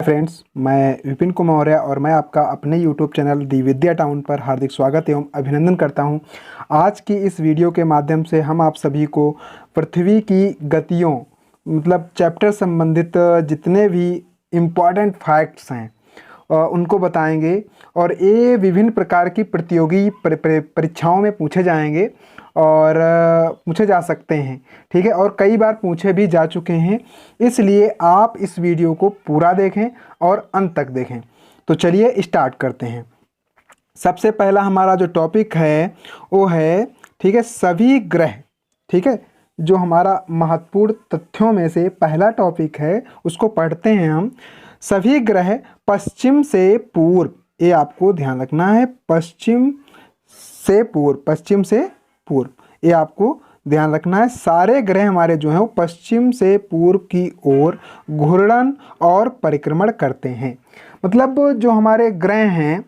Friends, मैं विपिन कुमार मौर्य और मैं आपका अपने यूट्यूब चैनल दी विद्या टाउन पर हार्दिक स्वागत एवं अभिनंदन करता हूं। आज की इस वीडियो के माध्यम से हम आप सभी को पृथ्वी की गतियों मतलब चैप्टर संबंधित जितने भी इम्पॉर्टेंट फैक्ट्स हैं उनको बताएंगे और ये विभिन्न प्रकार की प्रतियोगी परीक्षाओं में पूछे जाएंगे और पूछे जा सकते हैं। ठीक है, और कई बार पूछे भी जा चुके हैं, इसलिए आप इस वीडियो को पूरा देखें और अंत तक देखें। तो चलिए स्टार्ट करते हैं। सबसे पहला हमारा जो टॉपिक है वो है, ठीक है, सभी ग्रह। ठीक है, जो हमारा महत्वपूर्ण तथ्यों में से पहला टॉपिक है उसको पढ़ते हैं हम। सभी ग्रह पश्चिम से पूर्व, ये आपको ध्यान रखना है, पश्चिम से पूर्व, ये आपको ध्यान रखना है। सारे ग्रह हमारे जो हैं वो पश्चिम से पूर्व की ओर घूर्णन और परिक्रमण करते हैं। मतलब जो हमारे ग्रह हैं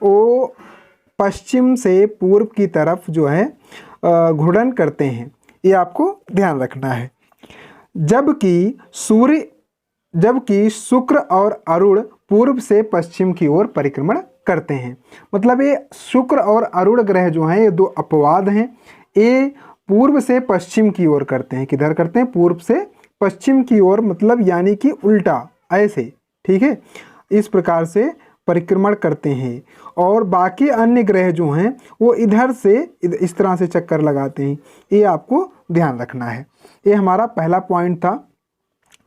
वो पश्चिम से पूर्व की तरफ जो है घूर्णन करते हैं, ये आपको ध्यान रखना है। जबकि शुक्र और अरुण पूर्व से पश्चिम की ओर परिक्रमण करते हैं। मतलब ये शुक्र और अरुण ग्रह जो हैं ये दो अपवाद हैं। ये पूर्व से पश्चिम की ओर करते हैं। किधर करते हैं? पूर्व से पश्चिम की ओर, मतलब यानी कि उल्टा ऐसे। ठीक है, इस प्रकार से परिक्रमण करते हैं। और बाकी अन्य ग्रह जो हैं वो इधर से इस तरह से चक्कर लगाते हैं, ये आपको ध्यान रखना है। ये हमारा पहला पॉइंट था।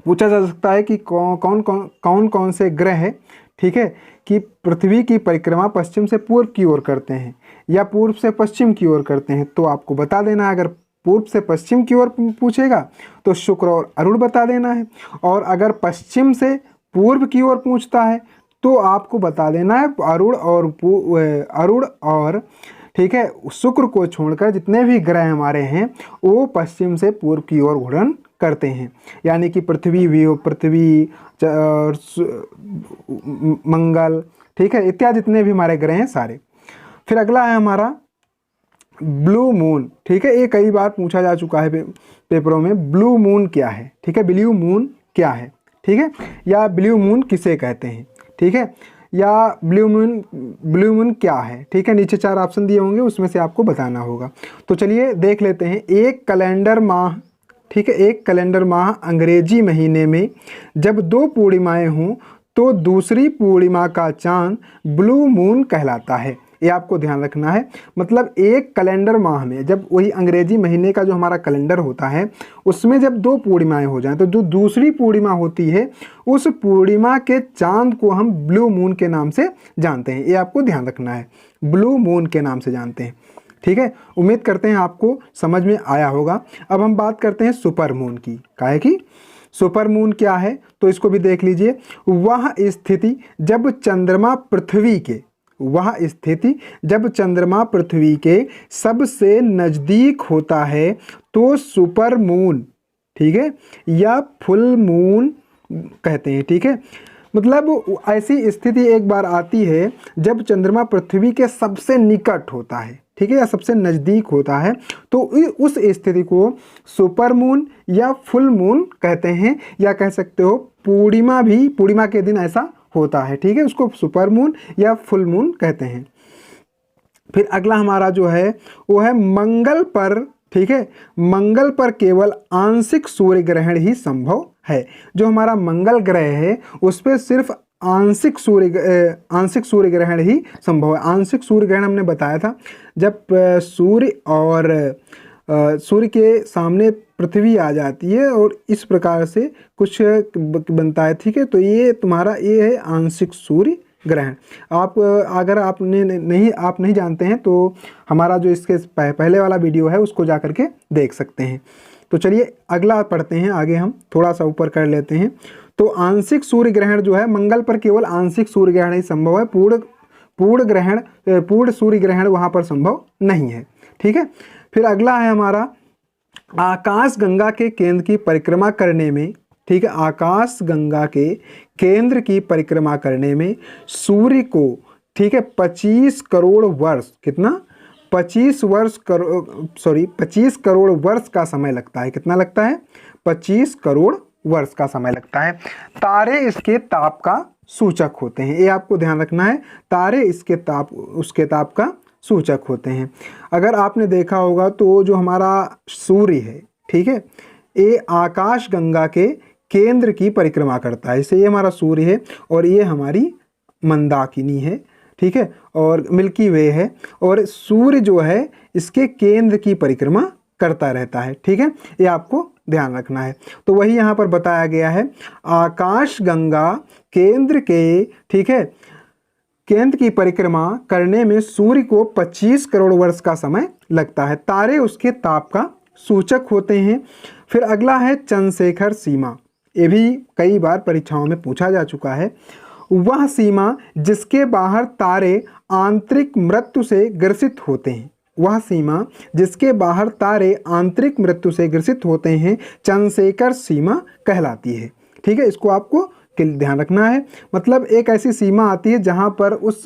पूछा जा सकता है कि कौन कौन से ग्रह है, ठीक है, कि पृथ्वी की परिक्रमा पश्चिम से पूर्व की ओर करते हैं या पूर्व से पश्चिम की ओर करते हैं, तो आपको बता देना है। अगर पूर्व से पश्चिम की ओर पूछेगा तो शुक्र और अरुण बता देना है, और अगर पश्चिम से पूर्व की ओर पूछता है तो आपको बता देना है अरुण और ठीक है, शुक्र को छोड़कर जितने भी ग्रह हमारे हैं वो पश्चिम से पूर्व की ओर घूर्णन करते हैं। यानी कि पृथ्वी, मंगल, ठीक है, इत्यादि जितने भी हमारे ग्रह हैं सारे। फिर अगला है हमारा ब्लू मून। ठीक है, ये कई बार पूछा जा चुका है पेपरों में। ब्लू मून क्या है? ठीक है, ब्लू मून क्या है? ठीक है, या ब्लू मून किसे कहते हैं? ठीक है, या ब्लू मून क्या है? ठीक है, नीचे 4 ऑप्शन दिए होंगे, उसमें से आपको बताना होगा। तो चलिए देख लेते हैं। एक कैलेंडर माह, ठीक है, एक कैलेंडर माह अंग्रेजी महीने में जब 2 पूर्णिमाएं हों तो दूसरी पूर्णिमा का चांद ब्लू मून कहलाता है। ये आपको ध्यान रखना है। मतलब एक कैलेंडर माह में, जब वही अंग्रेजी महीने का जो हमारा कैलेंडर होता है उसमें जब 2 पूर्णिमाएं हो जाएं तो जो दूसरी पूर्णिमा होती है उस पूर्णिमा के चांद को हम ब्लू मून के नाम से जानते हैं। ये आपको ध्यान रखना है, ब्लू मून के नाम से जानते हैं। ठीक है, उम्मीद करते हैं आपको समझ में आया होगा। अब हम बात करते हैं सुपर मून की। काहे की? सुपर मून क्या है तो इसको भी देख लीजिए। वह स्थिति जब चंद्रमा पृथ्वी के सबसे नज़दीक होता है तो सुपर मून, ठीक है, या फुल मून कहते हैं। ठीक है, मतलब ऐसी स्थिति एक बार आती है जब चंद्रमा पृथ्वी के सबसे निकट होता है, ठीक है, या सबसे नज़दीक होता है, तो उस स्थिति को सुपर मून या फुल मून कहते हैं, या कह सकते हो पूर्णिमा के दिन ऐसा होता है। ठीक है, उसको सुपर मून या फुल मून कहते हैं। फिर अगला हमारा जो है वो है मंगल पर। ठीक है, मंगल पर केवल आंशिक सूर्य ग्रहण ही संभव है। जो हमारा मंगल ग्रह है उस पर सिर्फ आंशिक सूर्य ग्रहण ही संभव है। आंशिक सूर्य ग्रहण हमने बताया था जब सूर्य के सामने पृथ्वी आ जाती है और इस प्रकार से कुछ बनता है। ठीक है, तो ये है आंशिक सूर्य ग्रहण। अगर आप नहीं जानते हैं तो हमारा जो इसके पहले वाला वीडियो है उसको जा करके देख सकते हैं। तो चलिए अगला पढ़ते हैं, आगे हम थोड़ा सा ऊपर कर लेते हैं। तो आंशिक सूर्य ग्रहण जो है, मंगल पर केवल आंशिक सूर्य ग्रहण ही संभव है, पूर्ण सूर्य ग्रहण वहाँ पर संभव नहीं है। ठीक है, फिर अगला है हमारा आकाश गंगा के केंद्र की परिक्रमा करने में। ठीक है, आकाश गंगा के केंद्र की परिक्रमा करने में सूर्य को, ठीक है, 25 करोड़ वर्ष, कितना? 25 करोड़ वर्ष का समय लगता है। कितना लगता है? 25 करोड़ वर्ष का समय लगता है। तारे इसके ताप का सूचक होते हैं, ये आपको ध्यान रखना है। तारे इसके ताप उसके ताप का सूचक होते हैं। अगर आपने देखा होगा तो जो हमारा सूर्य है, ठीक है, ये आकाश गंगा के केंद्र की परिक्रमा करता है। जैसे ये हमारा सूर्य है और ये हमारी मंदाकिनी है, ठीक है, और मिल्की वे है, और सूर्य जो है इसके केंद्र की परिक्रमा करता रहता है, ठीक है, ये आपको ध्यान रखना है। तो वही यहाँ पर बताया गया है, आकाश गंगा केंद्र के, ठीक है, केंद्र की परिक्रमा करने में सूर्य को 25 करोड़ वर्ष का समय लगता है। तारे उसके ताप का सूचक होते हैं। फिर अगला है चंद्रशेखर सीमा, ये भी कई बार परीक्षाओं में पूछा जा चुका है। वह सीमा जिसके बाहर तारे आंतरिक मृत्यु से ग्रसित होते हैं, वह सीमा जिसके बाहर तारे आंतरिक मृत्यु से ग्रसित होते हैं चंद्रशेखर सीमा कहलाती है, ठीक है, इसको आपको ध्यान रखना है। मतलब एक ऐसी सीमा आती है जहां पर उस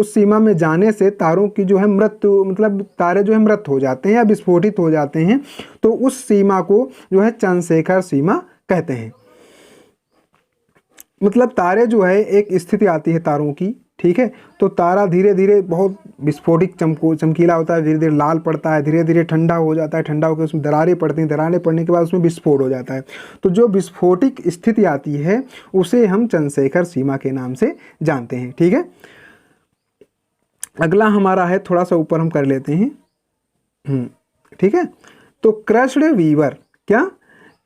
सीमा में जाने से तारों की जो है मृत्यु, मतलब तारे जो है मृत हो जाते हैं या विस्फोटित हो जाते हैं, तो उस सीमा को जो है चंद्रशेखर सीमा कहते हैं। मतलब तारे जो है एक स्थिति आती है तारों की, ठीक है, तो तारा धीरे धीरे बहुत विस्फोटिक चमकीला होता है, धीरे धीरे लाल पड़ता है, धीरे धीरे ठंडा हो जाता है, ठंडा होकर उसमें दरारें पड़ती हैं, दरारें पड़ने के बाद उसमें विस्फोट हो जाता है। तो जो विस्फोटिक स्थिति आती है उसे हम चंद्रशेखर सीमा के नाम से जानते हैं, ठीक है। अगला हमारा है, थोड़ा सा ऊपर हम कर लेते हैं, ठीक है। तो कृष्ण वीवर, क्या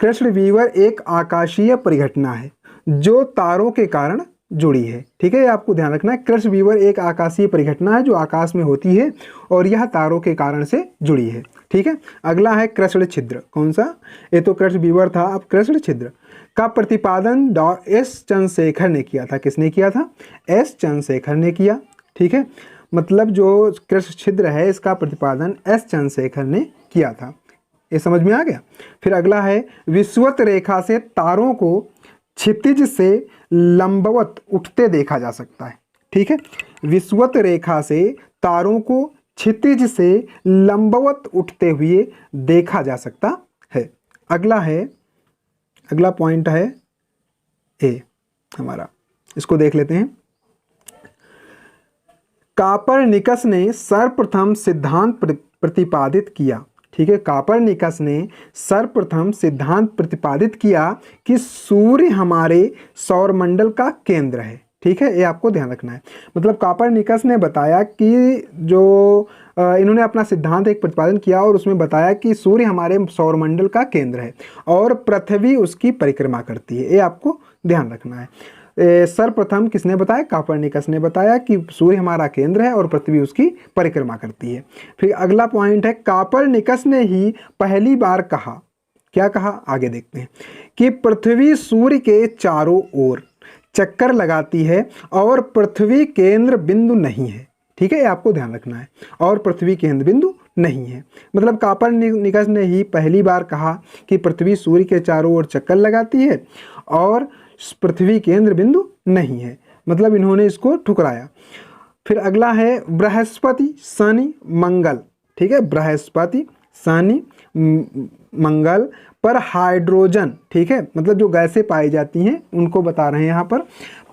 कृष्ण वीवर एक आकाशीय परिघटना है जो तारों के कारण जुड़ी है, ठीक है, ये आपको ध्यान रखना है। कृष्ण वीवर एक आकाशीय परिघटना है जो आकाश में होती है और यह तारों के कारण से जुड़ी है, ठीक है। अगला है कृष्ण छिद्र, कौन सा, ये तो कृष्ण वीवर था, अब कृष्ण छिद्र का प्रतिपादन एस चंद्रशेखर ने किया था। किसने किया था? एस चंद्रशेखर ने किया, ठीक है। मतलब जो कृष्ण छिद्र है इसका प्रतिपादन एस चंद्रशेखर ने किया था, ये समझ में आ गया। फिर अगला है विषुवत रेखा से तारों को क्षितिज से लंबवत उठते देखा जा सकता है, ठीक है। विषुवत रेखा से तारों को क्षितिज से लंबवत उठते हुए देखा जा सकता है। अगला पॉइंट है ए हमारा, इसको देख लेते हैं। कापरनिकस ने सर्वप्रथम सिद्धांत प्रतिपादित किया, ठीक है। कापरनिकस ने सर्वप्रथम सिद्धांत प्रतिपादित किया कि सूर्य हमारे सौरमंडल का केंद्र है, ठीक है, ये आपको ध्यान रखना है। मतलब कापरनिकस ने बताया कि जो इन्होंने अपना सिद्धांत एक प्रतिपादन किया और उसमें बताया कि सूर्य हमारे सौरमंडल का केंद्र है और पृथ्वी उसकी परिक्रमा करती है, ये आपको ध्यान रखना है। सर्वप्रथम किसने बताया? कापरनिकस ने बताया कि सूर्य हमारा केंद्र है और पृथ्वी उसकी परिक्रमा करती है। फिर अगला पॉइंट है, कापरनिकस ने ही पहली बार कहा, क्या कहा आगे देखते हैं, कि पृथ्वी सूर्य के चारों ओर चक्कर लगाती है और पृथ्वी केंद्र बिंदु नहीं है, ठीक है, ये आपको ध्यान रखना है, और पृथ्वी केंद्र बिंदु नहीं है। मतलब कापरनिकस ने ही पहली बार कहा कि पृथ्वी सूर्य के चारों ओर चक्कर लगाती है और पृथ्वी केंद्र बिंदु नहीं है, मतलब इन्होंने इसको ठुकराया। फिर अगला है बृहस्पति शनि मंगल, ठीक है, बृहस्पति शनि मंगल पर हाइड्रोजन, ठीक है, मतलब जो गैसें पाई जाती हैं उनको बता रहे हैं यहाँ पर।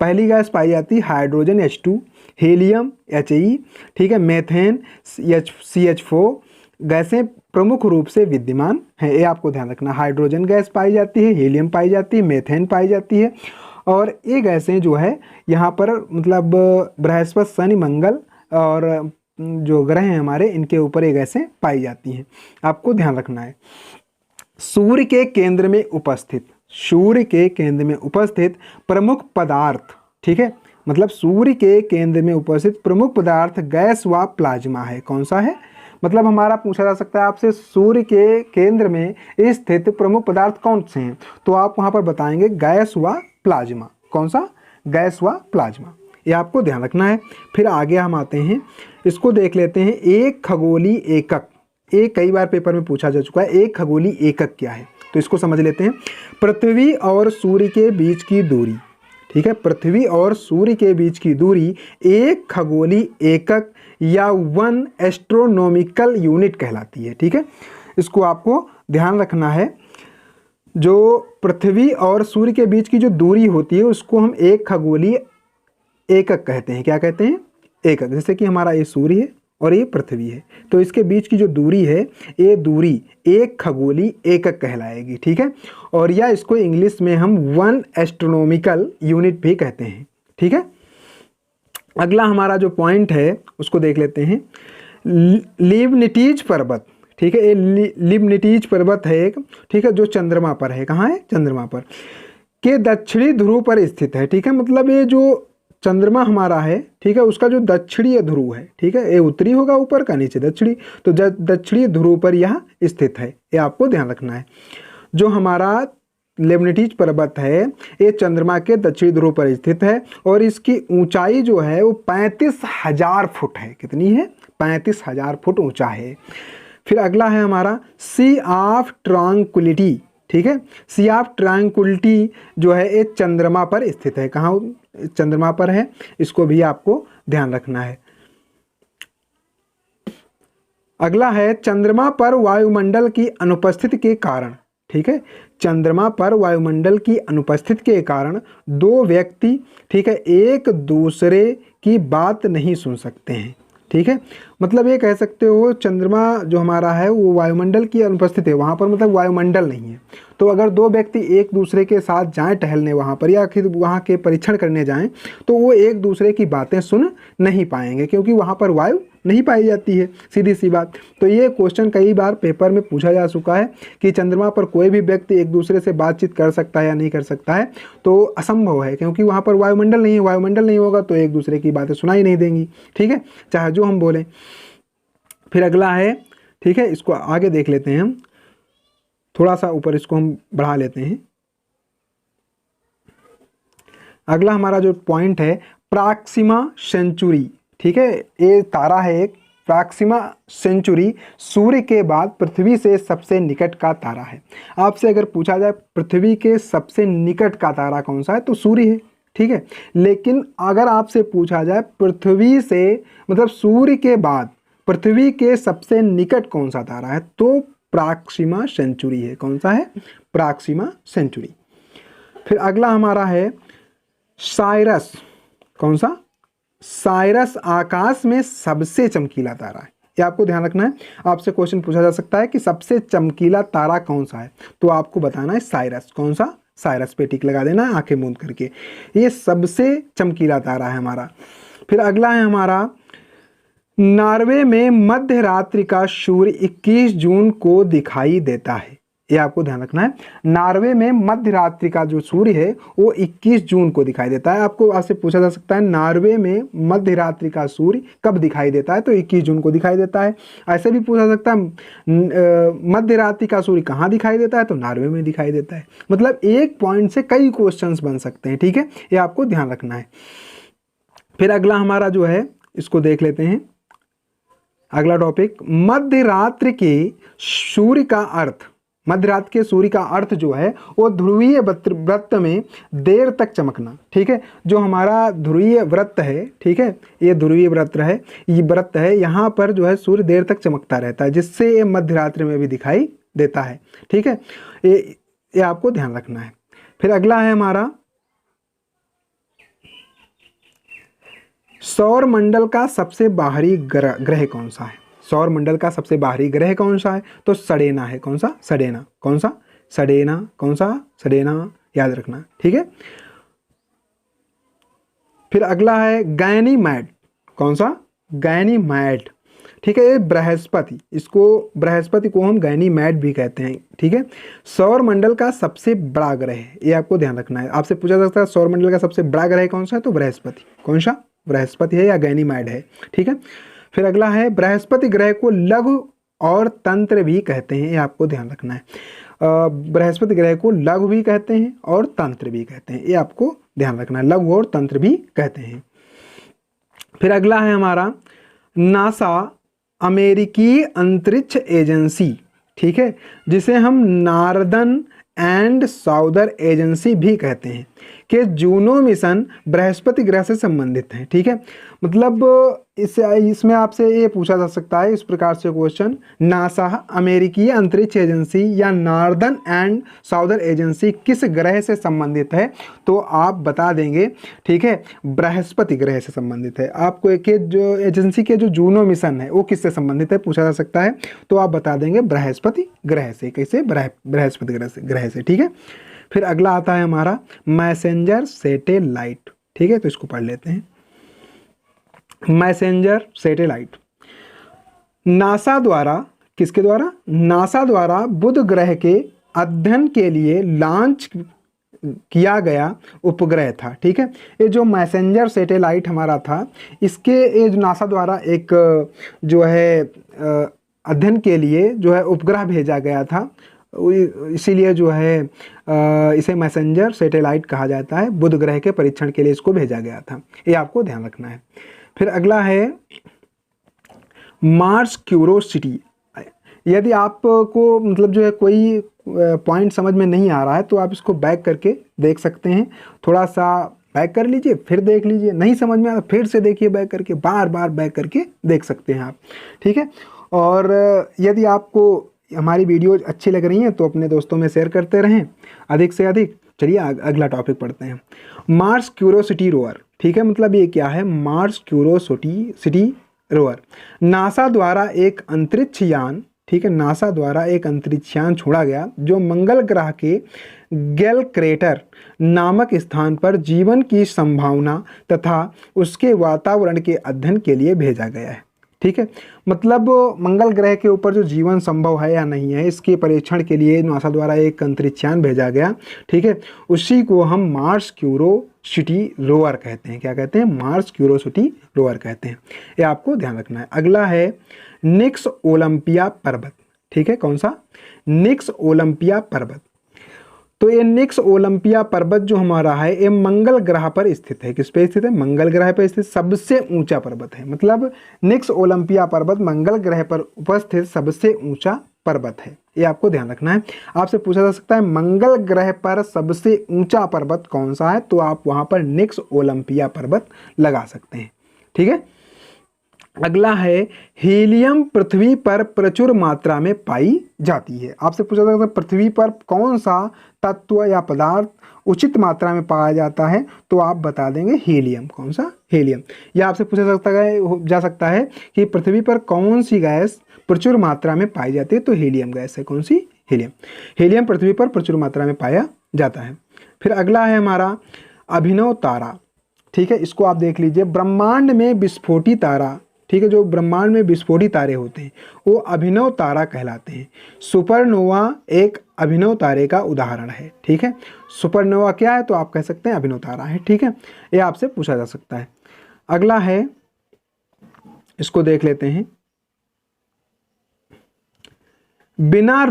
पहली गैस पाई जाती है हाइड्रोजन H2, हीलियम HE, ठीक है, मेथेन CH4 गैसें प्रमुख रूप से विद्यमान है, ये आपको ध्यान रखना। हाइड्रोजन गैस पाई जाती है, हीलियम पाई जाती है, मेथेन पाई जाती है, और ये गैसें जो है यहाँ पर मतलब बृहस्पति शनि मंगल और जो ग्रह हैं हमारे इनके ऊपर ये गैसें पाई जाती हैं, आपको ध्यान रखना है। सूर्य के केंद्र में उपस्थित, सूर्य के केंद्र में उपस्थित प्रमुख पदार्थ, ठीक है, मतलब सूर्य के केंद्र में उपस्थित प्रमुख पदार्थ गैस व प्लाज्मा है। कौन सा है? मतलब हमारा पूछा जा सकता है आपसे सूर्य के केंद्र में स्थित प्रमुख पदार्थ कौन से हैं, तो आप वहां पर बताएंगे गैस व प्लाज्मा। कौन सा? गैस व प्लाज्मा, ये आपको ध्यान रखना है। फिर आगे हम आते हैं, इसको देख लेते हैं, एक खगोलीय एकक, ये कई बार पेपर में पूछा जा चुका है, एक खगोलीय एकक क्या है, तो इसको समझ लेते हैं। पृथ्वी और सूर्य के बीच की दूरी, ठीक है, पृथ्वी और सूर्य के बीच की दूरी एक खगोलीय एकक या 1 एस्ट्रोनॉमिकल यूनिट कहलाती है, ठीक है, इसको आपको ध्यान रखना है। जो पृथ्वी और सूर्य के बीच की जो दूरी होती है उसको हम एक खगोलीय एकक कहते हैं। क्या कहते हैं? एकक। जैसे कि हमारा ये सूर्य है और ये पृथ्वी है, तो इसके बीच की जो दूरी है ये दूरी एक खगोलीय एकक कहलाएगी। ठीक है, और या इसको इंग्लिश में हम 1 एस्ट्रोनॉमिकल यूनिट भी कहते हैं। ठीक है, अगला हमारा जो पॉइंट है उसको देख लेते हैं। लिबनिटीज पर्वत, ठीक है, ये लिबनिटीज पर्वत है एक, ठीक है, जो चंद्रमा पर है। कहाँ है? चंद्रमा पर के दक्षिणी ध्रुव पर स्थित है। ठीक है, मतलब ये जो चंद्रमा हमारा है, ठीक है, उसका जो दक्षिणीय ध्रुव है, ठीक है, ये उत्तरी होगा ऊपर का, नीचे दक्षिणी, तो दक्षिणी ध्रुव पर यह स्थित है। ये आपको ध्यान रखना है। जो हमारा लेबनिटीज पर्वत है ये चंद्रमा के दक्षिणी ध्रुव पर स्थित है और इसकी ऊंचाई जो है वो 35,000 फुट है। कितनी है? 35,000 फुट ऊंचा है। फिर अगला है हमारा सी ऑफ ट्रांक्विलिटी। ठीक है, सी ऑफ ट्रांक्विलिटी जो है ये चंद्रमा पर स्थित है। कहाँ? चंद्रमा पर है, इसको भी आपको ध्यान रखना है। अगला है चंद्रमा पर वायुमंडल की अनुपस्थिति के कारण। ठीक है, चंद्रमा पर वायुमंडल की अनुपस्थिति के कारण दो व्यक्ति, ठीक है, एक दूसरे की बात नहीं सुन सकते हैं। ठीक है, मतलब ये कह सकते हो चंद्रमा जो हमारा है वो वायुमंडल की अनुपस्थिति है, वहाँ पर मतलब वायुमंडल नहीं है। तो अगर दो व्यक्ति एक दूसरे के साथ जाएं टहलने वहाँ पर या फिर वहाँ के परीक्षण करने जाएं तो वो एक दूसरे की बातें सुन नहीं पाएंगे, क्योंकि वहाँ पर वायु नहीं पाई जाती है, सीधी सी बात। तो ये क्वेश्चन कई बार पेपर में पूछा जा चुका है कि चंद्रमा पर कोई भी व्यक्ति एक दूसरे से बातचीत कर सकता है या नहीं कर सकता है, तो असंभव है, क्योंकि वहाँ पर वायुमंडल नहीं है। वायुमंडल नहीं होगा तो एक दूसरे की बातें सुनाई नहीं देंगी। ठीक है, चाहे जो हम बोलें। फिर अगला है, ठीक है, इसको आगे देख लेते हैं हम, थोड़ा सा ऊपर इसको हम बढ़ा लेते हैं। अगला हमारा जो पॉइंट है प्रॉक्सिमा सेंचुरी। ठीक है, ये तारा है एक प्रॉक्सिमा सेंचुरी, सूर्य के बाद पृथ्वी से सबसे निकट का तारा है। आपसे अगर पूछा जाए पृथ्वी के सबसे निकट का तारा कौन सा है तो सूर्य है। ठीक है, लेकिन अगर आपसे पूछा जाए पृथ्वी से मतलब सूर्य के बाद पृथ्वी के सबसे निकट कौन सा तारा है तो प्रॉक्सिमा सेंचुरी है। कौन सा है? Proxima Centauri. फिर अगला हमारा है साइरस। कौन सा? साइरस आकाश में सबसे चमकीला तारा है। ये आपको ध्यान रखना है। आपसे क्वेश्चन पूछा जा सकता है कि सबसे चमकीला तारा कौन सा है, तो आपको बताना है साइरस। कौन सा? साइरस पे टिक लगा देना है आंखें मूंद करके। ये सबसे चमकीला तारा है हमारा। फिर अगला है हमारा नॉर्वे में मध्य रात्रि का सूर्य 21 जून को दिखाई देता है। ये आपको ध्यान रखना है। नॉर्वे में मध्य रात्रि का जो सूर्य है वो 21 जून को दिखाई देता है। आपसे पूछा जा सकता है नॉर्वे में मध्य रात्रि का सूर्य कब दिखाई देता है तो 21 जून को दिखाई देता है। ऐसे भी पूछा जा सकता है मध्य रात्रि का सूर्य कहाँ दिखाई देता है तो नॉर्वे में दिखाई देता है। मतलब एक पॉइंट से कई क्वेश्चंस बन सकते हैं। ठीक है, ये आपको ध्यान रखना है। फिर अगला हमारा जो है इसको देख लेते हैं। अगला टॉपिक मध्य रात्रि के सूर्य का अर्थ। मध्य रात्रि के सूर्य का अर्थ जो है वो ध्रुवीय वृत्त में देर तक चमकना। ठीक है, जो हमारा ध्रुवीय वृत्त है, ठीक है, ये ध्रुवीय वृत्त है, ये वृत्त है, यहाँ पर जो है सूर्य देर तक चमकता रहता है, जिससे ये मध्य रात्रि में भी दिखाई देता है। ठीक है, ये आपको ध्यान रखना है। फिर अगला है हमारा सौर मंडल का सबसे बाहरी ग्रह कौन सा है। सौर मंडल का सबसे बाहरी ग्रह कौन सा है तो सडेना है। कौन सा? सडेना। कौन सा? सडेना। कौन सा? सडेना, याद रखना। ठीक है, फिर अगला है गैनीमेड। कौन सा? गैनीमेड। ठीक है, ये बृहस्पति, इसको बृहस्पति को हम गैनीमेड भी कहते हैं। ठीक है, सौर मंडल का सबसे बड़ा ग्रह है, ये आपको ध्यान रखना है। आपसे पूछा जा सकता है सौर मंडल का सबसे बड़ा ग्रह कौन सा है तो बृहस्पति। कौन सा? बृहस्पति है या गैनीमेड है। ठीक है, फिर अगला है बृहस्पति ग्रह को लघु और तंत्र भी कहते हैं, ये आपको ध्यान रखना है। बृहस्पति ग्रह को लघु भी कहते हैं और तंत्र भी कहते हैं, ये आपको ध्यान रखना है। लघु और तंत्र भी कहते हैं। फिर अगला है हमारा नासा, अमेरिकी अंतरिक्ष एजेंसी। ठीक है, जिसे हम नॉर्दर्न एंड साउदर्न एजेंसी भी कहते हैं। कि जूनो मिशन बृहस्पति ग्रह से संबंधित है। ठीक है, मतलब इसमें आपसे ये पूछा जा सकता है इस प्रकार से क्वेश्चन, नासा अमेरिकी अंतरिक्ष एजेंसी या नॉर्दर्न एंड साउदर्न एजेंसी किस ग्रह से संबंधित है, तो आप बता देंगे ठीक है बृहस्पति ग्रह से संबंधित है। आपको एक जो एजेंसी के जो जूनो मिशन है वो किससे संबंधित है पूछा जा सकता है, तो आप बता देंगे बृहस्पति ग्रह से। कैसे? बृहस्पति ग्रह से। ठीक है, फिर अगला आता है हमारा मैसेंजर सैटेलाइट। ठीक है, तो इसको पढ़ लेते हैं। मैसेंजर सैटेलाइट नासा द्वारा, किसके द्वारा? नासा द्वारा बुध ग्रह के अध्ययन के लिए लॉन्च किया गया उपग्रह था। ठीक है, ये जो मैसेंजर सैटेलाइट हमारा था, इसके ये जो नासा द्वारा एक जो है अध्ययन के लिए जो है उपग्रह भेजा गया था, इसीलिए जो है इसे मैसेंजर सैटेलाइट कहा जाता है। बुध ग्रह के परीक्षण के लिए इसको भेजा गया था, ये आपको ध्यान रखना है। फिर अगला है मार्स क्यूरोसिटी। यदि आपको मतलब जो है कोई पॉइंट समझ में नहीं आ रहा है तो आप इसको बैक करके देख सकते हैं, थोड़ा सा बैक कर लीजिए फिर देख लीजिए, नहीं समझ में आ रहा फिर से देखिए बैक करके, बार बार बैक करके देख सकते हैं आप। ठीक है, और यदि आपको हमारी वीडियो अच्छी लग रही हैं तो अपने दोस्तों में शेयर करते रहें अधिक से अधिक। चलिए अगला टॉपिक पढ़ते हैं, मार्स क्यूरोसिटी रोवर। ठीक है, मतलब ये क्या है? मार्स क्यूरोसिटी रोवर नासा द्वारा एक अंतरिक्ष यान, ठीक है, नासा द्वारा एक अंतरिक्ष यान छोड़ा गया जो मंगल ग्रह के गेल क्रेटर नामक स्थान पर जीवन की संभावना तथा उसके वातावरण के अध्ययन के लिए भेजा गया है। ठीक है, मतलब मंगल ग्रह के ऊपर जो जीवन संभव है या नहीं है, इसके परीक्षण के लिए नासा द्वारा एक अंतरिक्षयान भेजा गया। ठीक है, उसी को हम मार्स क्यूरोसिटी रोवर कहते हैं। क्या कहते हैं? मार्स क्यूरोसिटी रोवर कहते हैं। ये आपको ध्यान रखना है। अगला है निक्स ओलंपिया पर्वत। ठीक है, कौन सा? निक्स ओलंपिया पर्वत। तो ये निक्स ओलंपिया पर्वत जो हमारा है ये मंगल ग्रह पर स्थित है। किस पे स्थित है? मंगल ग्रह पर स्थित सबसे ऊंचा पर्वत है। मतलब निक्स ओलंपिया पर्वत मंगल ग्रह पर उपस्थित सबसे ऊंचा पर्वत है, ये आपको ध्यान रखना है। आपसे पूछा जा सकता है मंगल ग्रह पर सबसे ऊंचा पर्वत कौन सा है, तो आप वहां पर निक्स ओलंपिया पर्वत लगा सकते हैं। ठीक है, अगला है हीलियम पृथ्वी पर प्रचुर मात्रा में पाई जाती है। आपसे पूछा जाता है पृथ्वी पर कौन सा तत्व या पदार्थ उचित मात्रा में पाया जाता है, तो आप बता देंगे हीलियम। कौन सा? हीलियम। या आपसे पूछा जा सकता है कि पृथ्वी पर कौन सी गैस प्रचुर मात्रा में पाई जाती है, तो हीलियम गैस है। कौन सी? हीलियम। हीलियम पृथ्वी पर प्रचुर मात्रा में पाया जाता है। फिर अगला है हमारा अभिनव तारा। ठीक है, इसको आप देख लीजिए। ब्रह्मांड में विस्फोटी तारा, ठीक है, जो ब्रह्मांड में विस्फोटी तारे होते हैं वो अभिनव तारा कहलाते हैं। सुपरनोवा एक अभिनव तारे का उदाहरण है। ठीक है, सुपरनोवा क्या है, तो आप कह सकते हैं अभिनव तारा है। ठीक है, ये आपसे पूछा जा सकता है। अगला है, इसको देख लेते हैं, बिना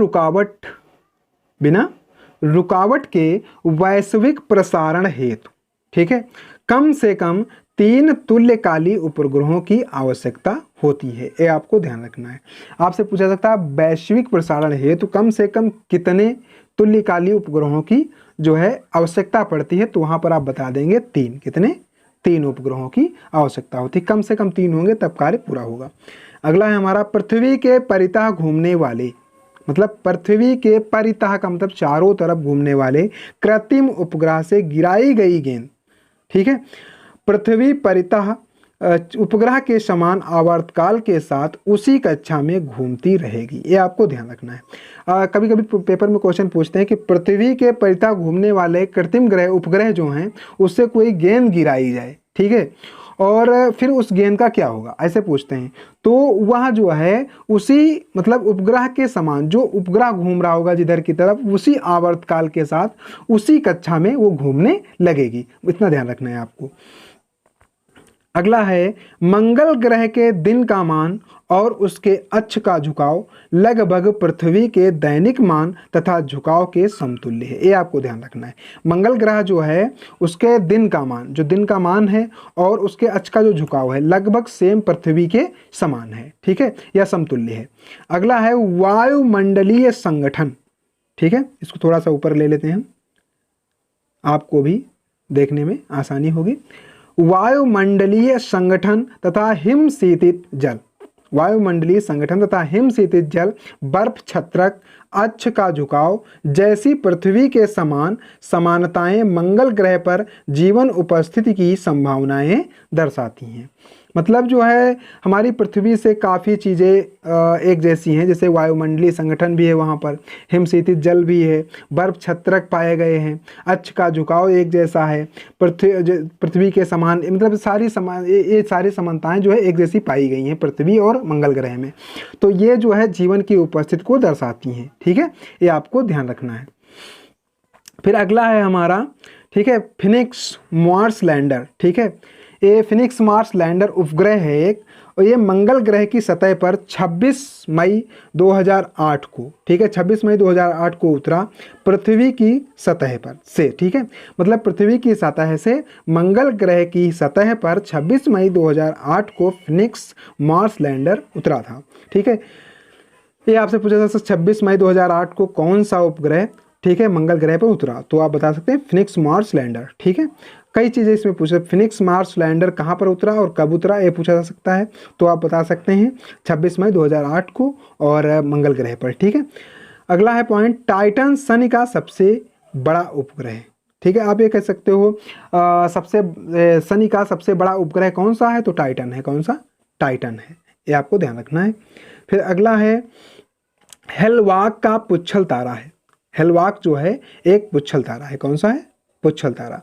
रुकावट के वैश्विक प्रसारण हेतु, ठीक है, कम से कम 3 तुल्यकाली उपग्रहों की आवश्यकता होती है। ये आपको ध्यान रखना है। आपसे पूछा सकता है वैश्विक प्रसारण हेतु कम से कम कितने तुल्यकाली उपग्रहों की जो है आवश्यकता पड़ती है, तो वहां पर आप बता देंगे 3। कितने? 3 उपग्रहों की आवश्यकता होती है। कम से कम 3 होंगे तब कार्य पूरा होगा। अगला है हमारा पृथ्वी के परितः घूमने वाले, मतलब पृथ्वी के परितः का मतलब चारों तरफ घूमने वाले कृत्रिम उपग्रह से गिराई गई गेंद, ठीक है, पृथ्वी परितः उपग्रह के समान आवर्तकाल के साथ उसी कक्षा में घूमती रहेगी। ये आपको ध्यान रखना है। कभी कभी पेपर में क्वेश्चन पूछते हैं कि पृथ्वी के परितः घूमने वाले कृत्रिम उपग्रह जो हैं उससे कोई गेंद गिराई जाए, ठीक है, और फिर उस गेंद का क्या होगा, ऐसे पूछते हैं। तो वह जो है उसी मतलब उपग्रह के समान जो उपग्रह घूम रहा होगा जिधर की तरफ, उसी आवर्तकाल के साथ उसी कक्षा में वो घूमने लगेगी। इतना ध्यान रखना है आपको। अगला है मंगल ग्रह के दिन का मान और उसके अक्ष का झुकाव लगभग पृथ्वी के दैनिक मान तथा झुकाव के समतुल्य है। ये आपको ध्यान रखना है। मंगल ग्रह जो है उसके दिन का मान, जो दिन का मान है और उसके अक्ष का जो झुकाव है लगभग सेम पृथ्वी के समान है, ठीक है, या समतुल्य है। अगला है वायुमंडलीय संगठन, ठीक है, इसको थोड़ा सा ऊपर ले लेते हैं, आपको भी देखने में आसानी होगी। वायुमंडलीय संगठन तथा हिमशीतित जल, वायुमंडलीय संगठन तथा हिमशीतित जल, बर्फ छत्रक, अक्ष का झुकाव जैसी पृथ्वी के समान समानताएं मंगल ग्रह पर जीवन उपस्थिति की संभावनाएं दर्शाती हैं। मतलब जो है हमारी पृथ्वी से काफ़ी चीज़ें एक जैसी हैं, जैसे वायुमंडलीय संगठन भी है वहाँ पर, हिमशीतित जल भी है, बर्फ छत्रक पाए गए हैं, अक्ष का झुकाव एक जैसा है, पृथ्वी के समान, मतलब ये सारी समानताएं जो है एक जैसी पाई गई हैं पृथ्वी और मंगल ग्रह में। तो ये जो है जीवन की उपस्थिति को दर्शाती हैं। ठीक है, ये आपको ध्यान रखना है। फिर अगला है हमारा, ठीक है, फिनिक्स मार्स लैंडर। ठीक है, ये फिनिक्स मार्स लैंडर उपग्रह है एक, और ये मंगल ग्रह की सतह पर 26 मई 2008 को, ठीक है, 26 मई 2008 को उतरा पृथ्वी की सतह पर से। ठीक है, मतलब पृथ्वी की सतह से मंगल ग्रह की सतह पर 26 मई 2008 को फिनिक्स मार्स लैंडर उतरा था। ठीक है, ये आपसे पूछा था 26 मई 2008 को कौन सा उपग्रह, ठीक है, मंगल ग्रह पर उतरा, तो आप बता सकते हैं फिनिक्स मार्स लैंडर। ठीक है, कई चीज़ें इसमें पूछे, फिनिक्स मार्स लैंडर कहाँ पर उतरा और कब उतरा, ये पूछा जा सकता है, तो आप बता सकते हैं 26 मई 2008 को और मंगल ग्रह पर। ठीक है, अगला है पॉइंट, टाइटन शनि का सबसे बड़ा उपग्रह। ठीक है, आप ये कह सकते हो शनि का सबसे बड़ा उपग्रह कौन सा है, तो टाइटन है। कौन सा, टाइटन है, ये आपको ध्यान रखना है। फिर अगला है हेलवाक का पुच्छल तारा है। हेलवाक जो है एक पुच्छल तारा है। कौन सा है, पुच्छल तारा।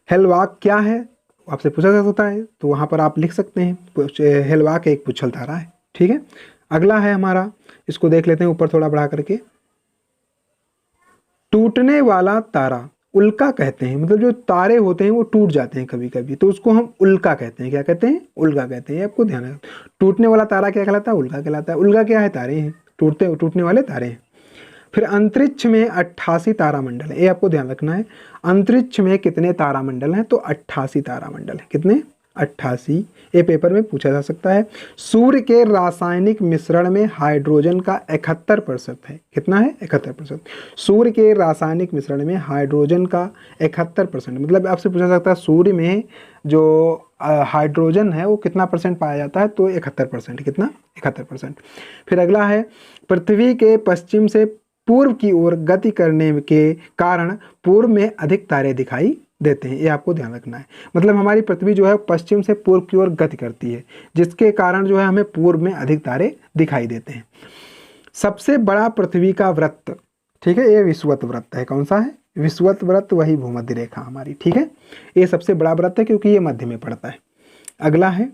हेलवाक क्या है, आपसे पूछा जा सकता है, तो वहाँ पर आप लिख सकते हैं हेलवाक एक पुच्छल तारा है। ठीक है, अगला है हमारा, इसको देख लेते हैं ऊपर थोड़ा बढ़ा करके, टूटने वाला तारा, उल्का कहते हैं, मतलब जो तारे होते हैं वो टूट जाते हैं कभी कभी, तो उसको हम उल्का कहते हैं। क्या कहते हैं, उल्का कहते हैं। आपको ध्यान है, टूटने वाला तारा क्या कहलाता है, उल्का कहलाता है। उल्का क्या है, तारे हैं, टूटने वाले तारे हैं। फिर अंतरिक्ष में 88 तारामंडल है, ये आपको ध्यान रखना है। अंतरिक्ष में कितने तारामंडल हैं, तो 88 तारामंडल है। कितने, 88। ये पेपर में पूछा जा सकता है। सूर्य के रासायनिक मिश्रण में हाइड्रोजन का 71% है। कितना है, 71%। सूर्य के रासायनिक मिश्रण में हाइड्रोजन का 71%, मतलब आपसे पूछा जा सकता है सूर्य में जो हाइड्रोजन है वो कितना परसेंट पाया जाता है, तो 71%। कितना, 71%। फिर अगला है, पृथ्वी के पश्चिम से पूर्व की ओर गति करने के कारण पूर्व में अधिक तारे दिखाई देते हैं। ये आपको ध्यान रखना है, मतलब हमारी पृथ्वी जो है पश्चिम से पूर्व की ओर गति करती है, जिसके कारण जो है हमें पूर्व में अधिक तारे दिखाई देते हैं। सबसे बड़ा पृथ्वी का वृत्त, ठीक है, ये विषुवत वृत्त है। कौन सा है, विषुवत वृत्त, वही भूमध्य रेखा हमारी। ठीक है, ये सबसे बड़ा वृत्त है क्योंकि ये मध्य में पड़ता है। अगला है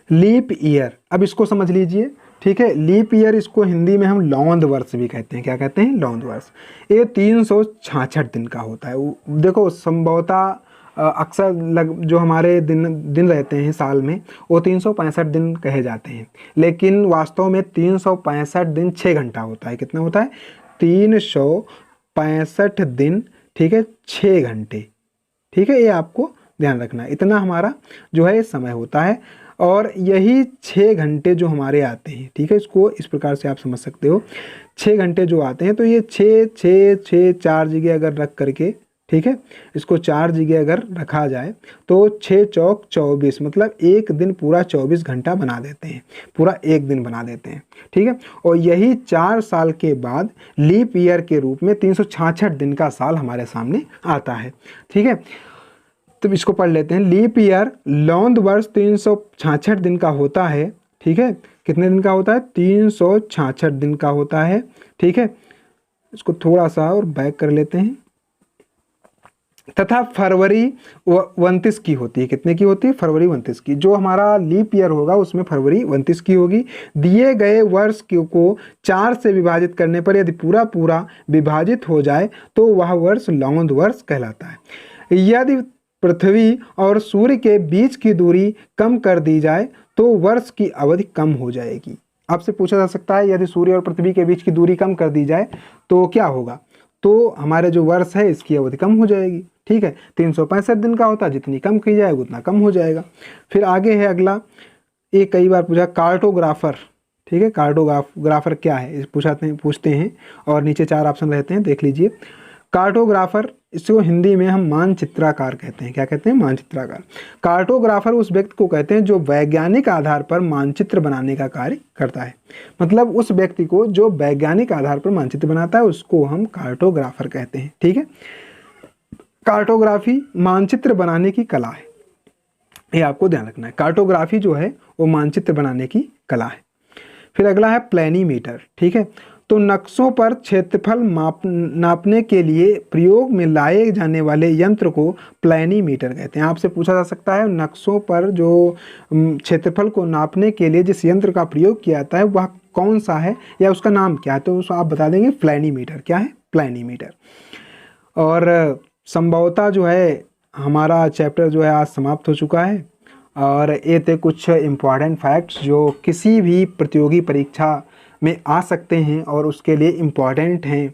लीप ईयर। अब इसको समझ लीजिए। ठीक है, लीप ईयर, इसको हिंदी में हम लौंद वर्ष भी कहते हैं। क्या कहते हैं, लौंद वर्ष। ये 366 दिन का होता है। देखो संभवतः अक्सर जो हमारे दिन रहते हैं साल में वो 365 दिन कहे जाते हैं, लेकिन वास्तव में 365 दिन 6 घंटा होता है। कितना होता है, 365 दिन, ठीक है, 6 घंटे। ठीक है, ये आपको ध्यान रखना है, इतना हमारा जो है समय होता है। और यही 6 घंटे जो हमारे आते हैं, ठीक है, इसको इस प्रकार से आप समझ सकते हो, 6 घंटे जो आते हैं, तो ये 6 4 जगह अगर रख करके, ठीक है, इसको 4 जगह अगर रखा जाए तो 6 चौक 24, मतलब एक दिन पूरा 24 घंटा बना देते हैं, पूरा एक दिन बना देते हैं। ठीक है, और यही 4 साल के बाद लीप ईयर के रूप में 366 दिन का साल हमारे सामने आता है। ठीक है, तो इसको पढ़ लेते हैं। लीप ईयर लौंद वर्ष 366 दिन का होता है। ठीक है, कितने दिन का होता है, 366 दिन का होता है। ठीक है, इसको थोड़ा सा और बैक कर लेते हैं। तथा फरवरी 29 की होती है। कितने की होती है, फरवरी 29 की। जो हमारा लीप ईयर होगा उसमें फरवरी 29 की होगी। दिए गए वर्ष को 4 से विभाजित करने पर यदि पूरा विभाजित हो जाए तो वह वर्ष लौंद वर्ष कहलाता है। यदि पृथ्वी और सूर्य के बीच की दूरी कम कर दी जाए तो वर्ष की अवधि कम हो जाएगी। आपसे पूछा जा सकता है यदि सूर्य और पृथ्वी के बीच की दूरी कम कर दी जाए तो क्या होगा, तो हमारे जो वर्ष है इसकी अवधि कम हो जाएगी। ठीक है, 365 दिन का होता है, जितनी कम की जाएगी उतना कम हो जाएगा। फिर आगे है अगला, ये कई बार पूछा, कार्टोग्राफर। ठीक है, कार्टोग्राफर क्या है इस पूछते हैं और नीचे 4 ऑप्शन रहते हैं, देख लीजिए। कार्टोग्राफर, इसको हिंदी में हम मानचित्रकार कहते हैं। क्या कहते हैं? मानचित्रकार। कार्टोग्राफर उस व्यक्ति को कहते हैं जो वैज्ञानिक आधार पर मानचित्र बनाने का कार्य करता है। मतलब उस व्यक्ति को जो वैज्ञानिक आधार पर मानचित्र बनाता है उसको हम कार्टोग्राफर कहते हैं। ठीक है, कार्टोग्राफी मानचित्र बनाने की कला है, ये आपको ध्यान रखना है। कार्टोग्राफी जो है वो मानचित्र बनाने की कला है। फिर अगला है प्लेनीमीटर। ठीक है, तो नक्शों पर क्षेत्रफल नापने के लिए प्रयोग में लाए जाने वाले यंत्र को प्लेनीमीटर कहते हैं। आपसे पूछा जा सकता है नक्शों पर जो क्षेत्रफल को नापने के लिए जिस यंत्र का प्रयोग किया जाता है वह कौन सा है या उसका नाम क्या है, तो आप बता देंगे प्लेनीमीटर। क्या है? प्लेनीमीटर। और संभवतः जो है हमारा चैप्टर जो है आज समाप्त हो चुका है और ये थे कुछ इम्पॉर्टेंट फैक्ट्स जो किसी भी प्रतियोगी परीक्षा में आ सकते हैं और उसके लिए इम्पॉर्टेंट हैं।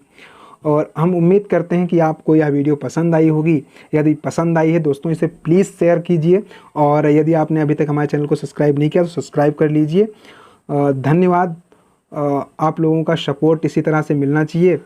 और हम उम्मीद करते हैं कि आपको यह वीडियो पसंद आई होगी। यदि पसंद आई है दोस्तों इसे प्लीज़ शेयर कीजिए और यदि आपने अभी तक हमारे चैनल को सब्सक्राइब नहीं किया तो सब्सक्राइब कर लीजिए। धन्यवाद। आप लोगों का सपोर्ट इसी तरह से मिलना चाहिए।